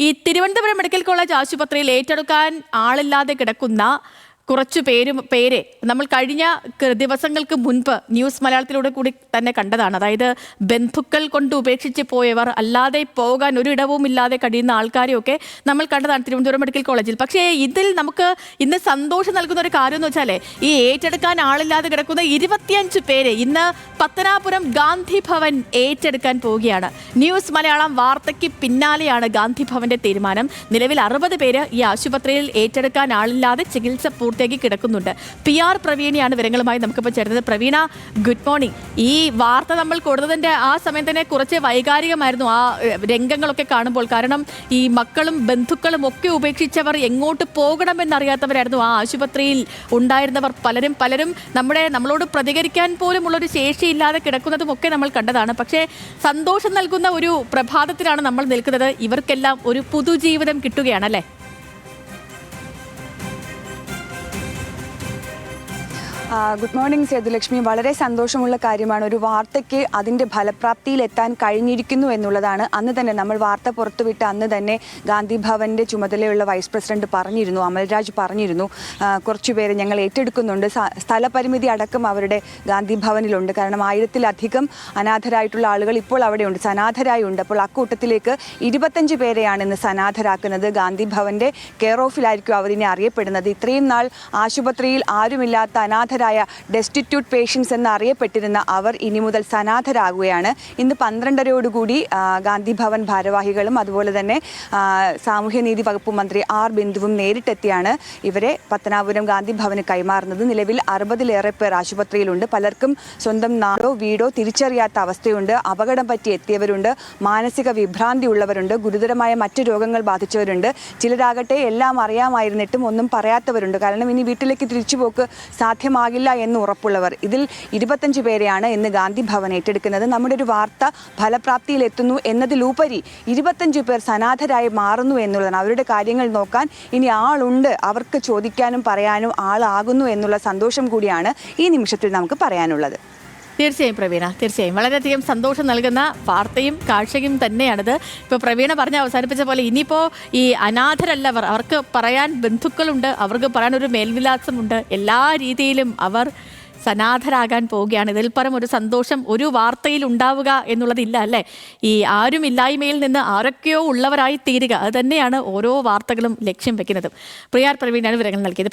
ഈ Thiruvananthapuram medical college ആശുപത്രിയിൽ ഏറ്റെടുക്കാൻ ആളില്ലാതെ കിടക്കുന്ന കുറച്ചു പേരെ നമ്മൾ കഴിഞ്ഞ ദിവസങ്ങൾക്ക് മുൻപ് ന്യൂസ് മലയാളത്തിലൂടെ കൂടി തന്നെ കണ്ടതാണ്. അതായത് ബന്ധുക്കൾ കൊണ്ട് ഉപേക്ഷിച്ച് പോയവർ, അല്ലാതെ പോകാൻ ഒരിടവും ഇല്ലാതെ കഴിയുന്ന ആൾക്കാരെയൊക്കെ നമ്മൾ കണ്ടതാണ് തിരുവനന്തപുരം മെഡിക്കൽ കോളേജിൽ. പക്ഷേ ഇതിൽ നമുക്ക് ഇന്ന് സന്തോഷം നൽകുന്ന ഒരു കാര്യം എന്ന് വെച്ചാൽ ഈ ഏറ്റെടുക്കാൻ ആളില്ലാതെ കിടക്കുന്ന 25 പേരെ ഇന്ന് പത്തനാപുരം ഗാന്ധി ഭവൻ ഏറ്റെടുക്കാൻ പോവുകയാണ്. ന്യൂസ് മലയാളം വാർത്തയ്ക്ക് പിന്നാലെയാണ് ഗാന്ധി ഭവന്റെ തീരുമാനം. നിലവിൽ 60 പേര് ഈ ആശുപത്രിയിൽ ഏറ്റെടുക്കാൻ ആളില്ലാതെ ചികിത്സ പൂർത്തിയാക്കി കിടക്കുന്നുണ്ട്. PR പ്രവീണയാണ് വിവരങ്ങളുമായി നമുക്കിപ്പോൾ ചേർന്നത്. Praveena, good morning. ഈ വാർത്ത നമ്മൾ കൊടുത്തതിന്റെ ആ സമയം തന്നെ കുറച്ച് വൈകാരികമായിരുന്നു ആ രംഗങ്ങളൊക്കെ കാണുമ്പോൾ. കാരണം ഈ മക്കളും ബന്ധുക്കളും ഒക്കെ ഉപേക്ഷിച്ചവർ എങ്ങോട്ട് പോകണമെന്നറിയാത്തവരായിരുന്നു ആ ആശുപത്രിയിൽ ഉണ്ടായിരുന്നവർ. പലരും നമ്മളോട് പ്രതികരിക്കാൻ പോലും ഉള്ളൊരു ശേഷിയില്ലാതെ കിടക്കുന്നതും ഒക്കെ നമ്മൾ കണ്ടതാണ്. പക്ഷേ സന്തോഷം നൽകുന്ന ഒരു പ്രഭാതത്തിലാണ് നമ്മൾ നിൽക്കുന്നത്. ഇവർക്കെല്ലാം ഒരു പുതുജീവിതം കിട്ടുകയാണല്ലേ? Good morning Sethulakshmi. വളരെ സന്തോഷമുള്ള കാര്യമാണ്. ഒരു വാർത്തയ്ക്ക് അതിൻ്റെ ഫലപ്രാപ്തിയിലെത്താൻ കഴിഞ്ഞിരിക്കുന്നു എന്നുള്ളതാണ്. അന്ന് തന്നെ നമ്മൾ വാർത്ത പുറത്തുവിട്ട അന്ന് തന്നെ ഗാന്ധി ഭവൻ്റെ ചുമതലയുള്ള വൈസ് പ്രസിഡന്റ് പറഞ്ഞിരുന്നു, അമൽരാജ് പറഞ്ഞിരുന്നു, കുറച്ചുപേരെ ഞങ്ങൾ ഏറ്റെടുക്കുന്നുണ്ട്. സ്ഥലപരിമിതി അടക്കം അവരുടെ ഗാന്ധി ഭവനിലുണ്ട്. കാരണം 1000-ലധികം അനാഥരായിട്ടുള്ള ആളുകൾ ഇപ്പോൾ അവിടെയുണ്ട്, സനാഥരായി ഉണ്ട്. അപ്പോൾ അക്കൂട്ടത്തിലേക്ക് 25 പേരെയാണ് ഇന്ന് സനാഥരാക്കുന്നത്. ഗാന്ധി ഭവൻ്റെ കെയർ ഓഫിലായിരിക്കും അവരിനെ അറിയപ്പെടുന്നത്. ഇത്രയും നാൾ ആശുപത്രിയിൽ ആരുമില്ലാത്ത അനാഥ ഡെസ്റ്റിറ്റ്യൂട്ട് പേഷ്യൻസ് എന്നറിയപ്പെട്ടിരുന്ന അവർ ഇനി മുതൽ സനാഥരാകുകയാണ്. ഇന്ന് 12:30 ഗാന്ധി ഭവൻ ഭാരവാഹികളും അതുപോലെ തന്നെ സാമൂഹ്യനീതി വകുപ്പ് മന്ത്രി ആർ ബിന്ദുവും നേരിട്ടെത്തിയാണ് ഇവരെ പത്തനാപുരം ഗാന്ധി ഭവന് കൈമാറുന്നത്. നിലവിൽ 60-ലേറെ പേർ ആശുപത്രിയിലുണ്ട്. പലർക്കും സ്വന്തം നാടോ വീടോ തിരിച്ചറിയാത്ത അവസ്ഥയുണ്ട്. അപകടം പറ്റി എത്തിയവരുണ്ട്, മാനസിക വിഭ്രാന്തി ഉള്ളവരുണ്ട്, ഗുരുതരമായ മറ്റു രോഗങ്ങൾ ബാധിച്ചവരുണ്ട്. ചിലരാകട്ടെ എല്ലാം അറിയാമായിരുന്നിട്ടും ഒന്നും പറയാത്തവരുണ്ട്. കാരണം ഇനി വീട്ടിലേക്ക് തിരിച്ചുപോക്ക് സാധ്യമാകില്ല എന്ന് ഉറപ്പുള്ളവർ. ഇതിൽ 25 പേരെയാണ് ഇന്ന് ഗാന്ധി ഭവൻ ഏറ്റെടുക്കുന്നത്. നമ്മുടെ ഒരു വാർത്ത ഫലപ്രാപ്തിയിലെത്തുന്നു എന്നതിലുപരി 25 പേർ സനാഥരായി മാറുന്നു എന്നുള്ളതാണ്. അവരുടെ കാര്യങ്ങൾ നോക്കാൻ ഇനി ആളുണ്ട്, അവർക്ക് ചോദിക്കാനും പറയാനും ആളാകുന്നു എന്നുള്ള സന്തോഷം കൂടിയാണ് ഈ നിമിഷത്തിൽ നമുക്ക് പറയാനുള്ളത്. തീർച്ചയായും പ്രവീണ, തീർച്ചയായും വളരെയധികം സന്തോഷം നൽകുന്ന വാർത്തയും കാഴ്ചയും തന്നെയാണിത്. ഇപ്പോൾ പ്രവീണ പറഞ്ഞ് അവസാനിപ്പിച്ച പോലെ ഇനിയിപ്പോൾ ഈ അനാഥരല്ലവർ, അവർക്ക് പറയാൻ ബന്ധുക്കളുണ്ട്, അവർക്ക് പറയാൻ ഒരു മേൽവിലാസമുണ്ട്. എല്ലാ രീതിയിലും അവർ സനാഥരാകാൻ പോവുകയാണ്. ഇതിൽ പരം ഒരു സന്തോഷം ഒരു വാർത്തയിൽ ഉണ്ടാവുക എന്നുള്ളതില്ല അല്ലേ? ഈ ആരുമില്ലായ്മയിൽ നിന്ന് ആരൊക്കെയോ ഉള്ളവരായി തീരുക, അത് തന്നെയാണ് ഓരോ വാർത്തകളും ലക്ഷ്യം വെക്കുന്നത്. പ്രവീണാണ് വിവരങ്ങൾ നൽകിയത്.